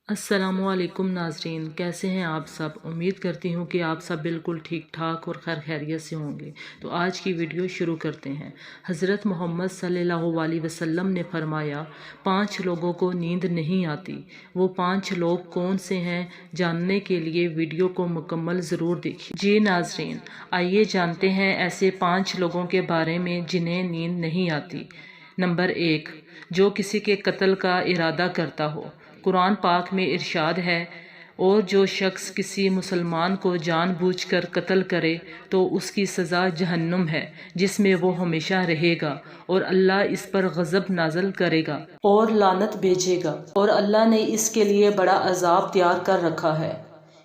السلام علیکم ناظرین، کیسے ہیں آپ سب؟ امید کرتی ہوں کہ آپ سب بالکل ٹھیک ٹھاک اور خیر خیریت سے ہوں گے۔ تو آج کی ویڈیو شروع کرتے ہیں۔ حضرت محمد صلی اللہ علیہ وسلم نے فرمایا 5 لوگوں کو نیند نہیں آتی۔ وہ 5 لوگ کون سے ہیں؟ جاننے کے لیے ویڈیو کو مکمل ضرور دیکھیں۔ جی ناظرین، آئیے جانتے ہیں ایسے 5 لوگوں کے بارے میں جنہیں نیند نہیں آتی۔ نمبر 1، جو کسی کے قتل کا ارادہ کرتا ہو۔ قرآن پاک میں ارشاد ہے، اور جو شخص کسی مسلمان کو جان بوجھ کر قتل کرے تو اس کی سزا جہنم ہے، جس میں وہ ہمیشہ رہے گا، اور اللہ اس پر غضب نازل کرے گا اور لعنت بھیجے گا، اور اللہ نے اس کے لیے بڑا عذاب تیار کر رکھا ہے۔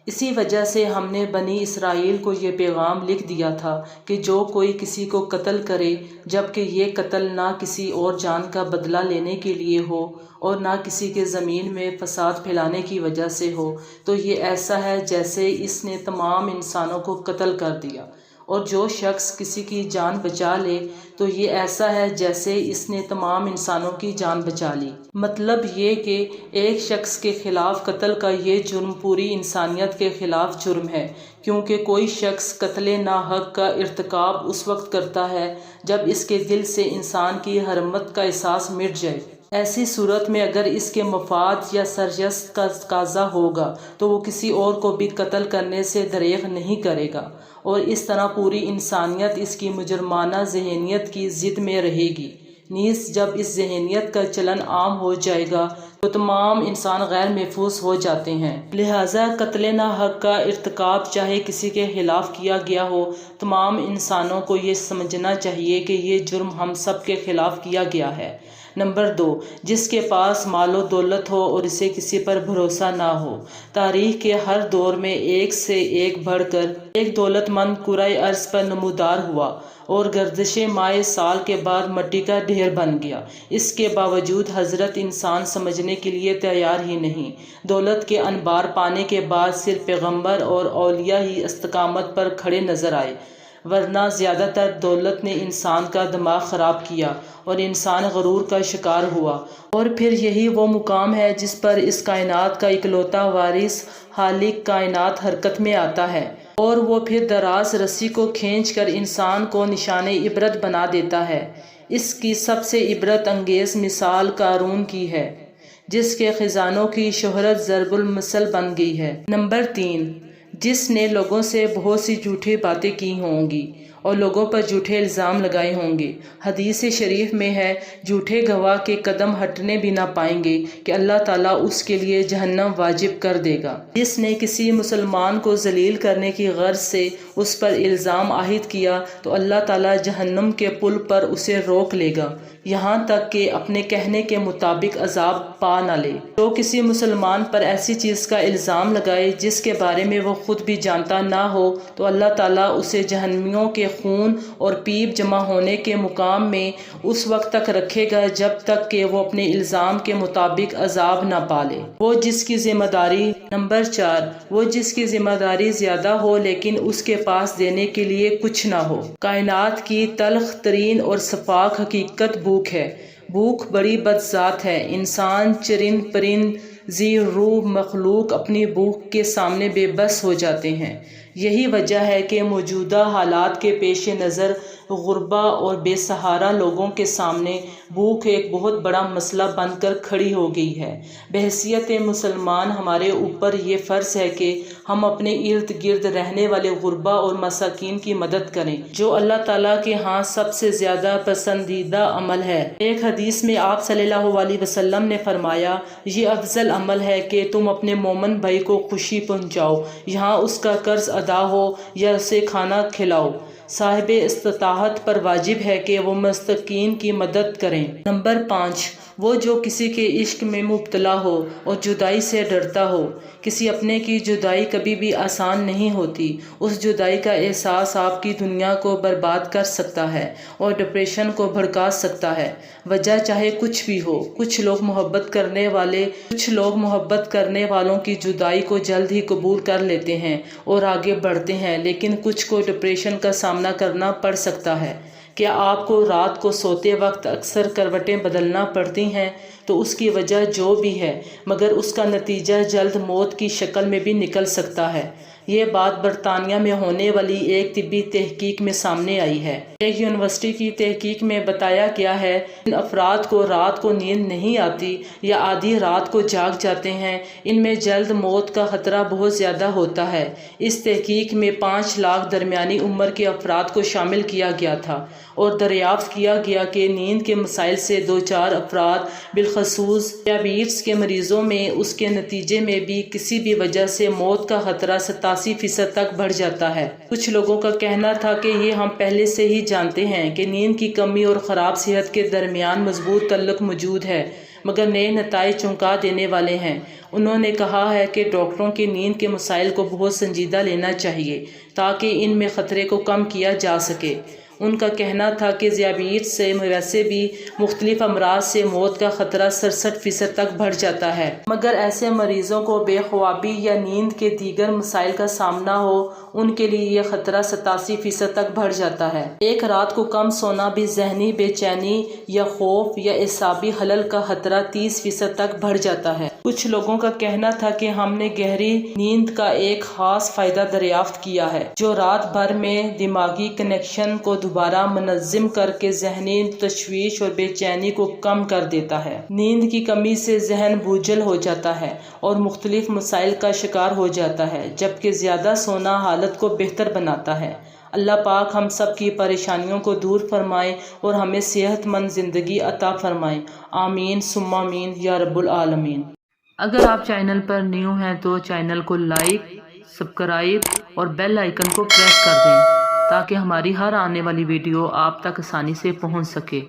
اسی وجہ سے ہم نے بنی اسرائیل کو یہ پیغام لکھ دیا تھا کہ جو کوئی کسی کو قتل کرے، جبکہ یہ قتل نہ کسی اور جان کا بدلہ لینے کے لیے ہو اور نہ کسی کے زمین میں فساد پھیلانے کی وجہ سے ہو، تو یہ ایسا ہے جیسے اس نے تمام انسانوں کو قتل کر دیا۔ اور جو شخص کسی کی جان بچا لے تو یہ ایسا ہے جیسے اس نے تمام انسانوں کی جان بچا لی۔ مطلب یہ کہ ایک شخص کے خلاف قتل کا یہ جرم پوری انسانیت کے خلاف جرم ہے، کیونکہ کوئی شخص قتل ناحق کا ارتکاب اس وقت کرتا ہے جب اس کے دل سے انسان کی حرمت کا احساس مٹ جائے۔ ایسی صورت میں اگر اس کے مفاد یا سرشت کا تقاضا ہوگا تو وہ کسی اور کو بھی قتل کرنے سے دریغ نہیں کرے گا، اور اس طرح پوری انسانیت اس کی مجرمانہ ذہنیت کی زد میں رہے گی۔ نیز جب اس ذہنیت کا چلن عام ہو جائے گا تو تمام انسان غیر محفوظ ہو جاتے ہیں۔ لہٰذا قتل ناحق کا ارتکاب چاہے کسی کے خلاف کیا گیا ہو، تمام انسانوں کو یہ سمجھنا چاہیے کہ یہ جرم ہم سب کے خلاف کیا گیا ہے۔ نمبر 2، جس کے پاس مال و دولت ہو اور اسے کسی پر بھروسہ نہ ہو۔ تاریخ کے ہر دور میں ایک سے ایک بڑھ کر ایک دولت مند کرۂ ارض پر نمودار ہوا اور گردش مائع سال کے بعد مٹی کا ڈھیر بن گیا۔ اس کے باوجود حضرت انسان سمجھنے کے لیے تیار ہی نہیں۔ دولت کے انبار پانے کے بعد صرف پیغمبر اور اولیاء ہی استقامت پر کھڑے نظر آئے، ورنہ زیادہ تر دولت نے انسان کا دماغ خراب کیا اور انسان غرور کا شکار ہوا۔ اور پھر یہی وہ مقام ہے جس پر اس کائنات کا اکلوتا وارث خالق کائنات حرکت میں آتا ہے، اور وہ پھر دراز رسی کو کھینچ کر انسان کو نشان عبرت بنا دیتا ہے۔ اس کی سب سے عبرت انگیز مثال قارون کی ہے، جس کے خزانوں کی شہرت ضرب المثل بن گئی ہے۔ نمبر 3، جس نے لوگوں سے بہت سی جھوٹی باتیں کی ہوں گی اور لوگوں پر جھوٹے الزام لگائے ہوں گے۔ حدیث شریف میں ہے، جھوٹے گواہ کے قدم ہٹنے بھی نہ پائیں گے کہ اللہ تعالیٰ اس کے لیے جہنم واجب کر دے گا۔ جس نے کسی مسلمان کو ذلیل کرنے کی غرض سے اس پر الزام عائد کیا تو اللہ تعالیٰ جہنم کے پل پر اسے روک لے گا، یہاں تک کہ اپنے کہنے کے مطابق عذاب پا نہ لے۔ جو کسی مسلمان پر ایسی چیز کا الزام لگائے جس کے بارے میں وہ خود بھی جانتا نہ ہو تو اللہ تعالیٰ اسے جہنمیوں کے خون اور پیپ جمع ہونے کے مقام میں اس وقت تک رکھے گا جب تک کہ وہ اپنے الزام کے مطابق عذاب نہ پالے۔ وہ جس کی ذمہ داری نمبر 4، وہ جس کی ذمہ داری زیادہ ہو لیکن اس کے پاس دینے کے لیے کچھ نہ ہو۔ کائنات کی تلخ ترین اور شفاف حقیقت بھوک ہے۔ بھوک بڑی بدذات ہے۔ انسان، چرند پرند، ذی روح مخلوق اپنی بھوک کے سامنے بے بس ہو جاتے ہیں۔ یہی وجہ ہے کہ موجودہ حالات کے پیش نظر غربا اور بے سہارا لوگوں کے سامنے بھوک ایک بہت بڑا مسئلہ بن کر کھڑی ہو گئی ہے۔ بحیثیت مسلمان ہمارے اوپر یہ فرض ہے کہ ہم اپنے ارد گرد رہنے والے غربا اور مساکین کی مدد کریں، جو اللہ تعالیٰ کے ہاں سب سے زیادہ پسندیدہ عمل ہے۔ ایک حدیث میں آپ صلی اللہ علیہ وسلم نے فرمایا، یہ افضل عمل ہے کہ تم اپنے مومن بھائی کو خوشی پہنچاؤ، یہاں اس کا قرض ادا ہو یا اسے کھانا کھلاؤ۔ صاحب استطاعت پر واجب ہے کہ وہ مساکین کی مدد کریں۔ نمبر 5، وہ جو کسی کے عشق میں مبتلا ہو اور جدائی سے ڈرتا ہو۔ کسی اپنے کی جدائی کبھی بھی آسان نہیں ہوتی۔ اس جدائی کا احساس آپ کی دنیا کو برباد کر سکتا ہے اور ڈپریشن کو بھڑکا سکتا ہے، وجہ چاہے کچھ بھی ہو۔ کچھ لوگ محبت کرنے والوں کی جدائی کو جلد ہی قبول کر لیتے ہیں اور آگے بڑھتے ہیں، لیکن کچھ کو ڈپریشن کا سامنا کرنا پڑ سکتا ہے۔ کیا آپ کو رات کو سوتے وقت اکثر کروٹیں بدلنا پڑتی ہیں؟ تو اس کی وجہ جو بھی ہے مگر اس کا نتیجہ جلد موت کی شکل میں بھی نکل سکتا ہے۔ یہ بات برطانیہ میں ہونے والی ایک طبی تحقیق میں سامنے آئی ہے۔ ایک یونیورسٹی کی تحقیق میں بتایا گیا ہے جن افراد کو رات کو نیند نہیں آتی یا آدھی رات کو جاگ جاتے ہیں، ان میں جلد موت کا خطرہ بہت زیادہ ہوتا ہے۔ اس تحقیق میں 5 لاکھ درمیانی عمر کے افراد کو شامل کیا گیا تھا اور دریافت کیا گیا کہ نیند کے مسائل سے دوچار افراد بالخصوص ذیابیطس کے مریضوں میں اس کے نتیجے میں بھی کسی بھی وجہ سے موت کا خطرہ 87% تک بڑھ جاتا ہے۔ کچھ لوگوں کا کہنا تھا کہ یہ ہم پہلے سے ہی جانتے ہیں کہ نیند کی کمی اور خراب صحت کے درمیان مضبوط تعلق موجود ہے، مگر نئے نتائج چونکا دینے والے ہیں۔ انہوں نے کہا ہے کہ ڈاکٹروں کی نیند کے مسائل کو بہت سنجیدہ لینا چاہیے تاکہ ان میں خطرے کو کم کیا جا سکے۔ ان کا کہنا تھا کہ ذیابیطس سے ویسے بھی مختلف امراض سے موت کا خطرہ 67% تک بڑھ جاتا ہے، مگر ایسے مریضوں کو بے خوابی یا نیند کے دیگر مسائل کا سامنا ہو ان کے لیے یہ خطرہ 87% تک بڑھ جاتا ہے۔ ایک رات کو کم سونا بھی ذہنی بے چینی یا خوف یا اعصابی خلل کا خطرہ 30% تک بڑھ جاتا ہے۔ کچھ لوگوں کا کہنا تھا کہ ہم نے گہری نیند کا ایک خاص فائدہ دریافت کیا ہے جو رات بھر میں دماغی کنیکشن کو دوبارہ منظم کر کے ذہنی تشویش اور بے چینی کو کم کر دیتا ہے۔ نیند کی کمی سے ذہن بوجھل ہو جاتا ہے اور مختلف مسائل کا شکار ہو جاتا ہے، جبکہ زیادہ سونا حالت کو بہتر بناتا ہے۔ اللہ پاک ہم سب کی پریشانیوں کو دور فرمائے اور ہمیں صحت مند زندگی عطا فرمائے۔ آمین ثم آمین یا رب العالمین۔ اگر آپ چینل پر نیو ہیں تو چینل کو لائک، سبسکرائب اور بیل آئیکن کو پریس کر دیں تاکہ ہماری ہر آنے والی ویڈیو آپ تک آسانی سے پہنچ سکے۔